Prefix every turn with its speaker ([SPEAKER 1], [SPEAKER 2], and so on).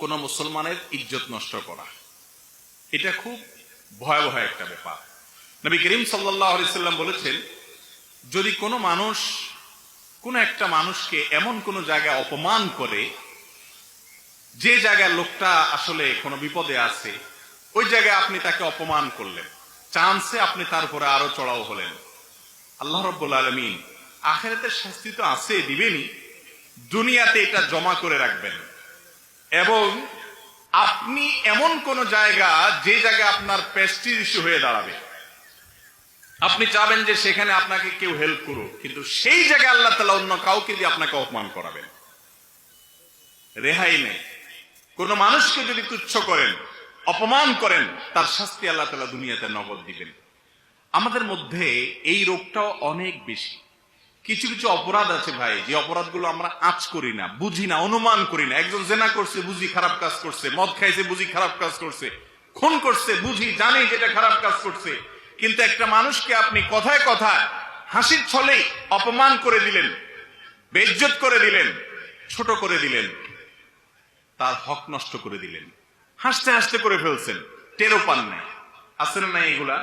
[SPEAKER 1] কোন মুসলমানের ইজ্জত নষ্ট করা, এটা খুব ভয়াবহ একটা ব্যাপার। নবী করিম সাল্লাল্লাহু আলাইহি সাল্লাম বলেছেন, যদি কোনো মানুষ কোন একটা মানুষকে এমন কোন জায়গায় অপমান করে, যে জায়গায় লোকটা আসলে কোনো বিপদে আছে, ওই জায়গায় আপনি তাকে অপমান করলেন, চান্সে আপনি তার উপরে আরো চড়াও হলেন, আল্লাহ রাব্বুল আলামিন আখিরাতের শাস্তি তো আছে, দিবেনই, দুনিয়াতে এটা জমা করে রাখবেন। এবং আপনি এমন কোন জায়গা, যে জায়গায় আপনার প্রেস্টিজ ইস্যু হয়ে দাঁড়াবে, আপনি চাবেন যে সেখানে আপনাকে কেউ হেল্প করুক, কিন্তু সেই জায়গায় আল্লাহ তাআলা অন্য কাউকে দিয়ে আপনাকে অপমান করাবেন, রেহাই নেই। কোন মানুষকে যদি তুচ্ছ করেন, অপমান করেন, তার শাস্তি আল্লাহ তাআলা দুনিয়াতে নগদ দিবেন। আমাদের মধ্যে এই রোগটাও অনেক বেশি। কিছু কিছু অপরাধ আছে ভাই, যে অপরাধগুলো আমরা আঁচ করি না, বুঝি না, অনুমান করি না। একজন জেনা করছে, বুঝি খারাপ কাজ করছে, মদ খাইছে, বুঝি খারাপ কাজ করছে, খুন করছে, বুঝি, জানি যেটা খারাপ কাজ করছে, কিন্তু একটা মানুষকে আপনি কথায় কথায় হাসির ছলেই অপমান করে দিলেন, বেইজ্জত করে দিলেন, ছোট করে দিলেন, তার হক নষ্ট করে দিলেন, হাসতে হাসতে করে ফেলছেন, টেরও পান নাই। আছে না নাই এগুলা?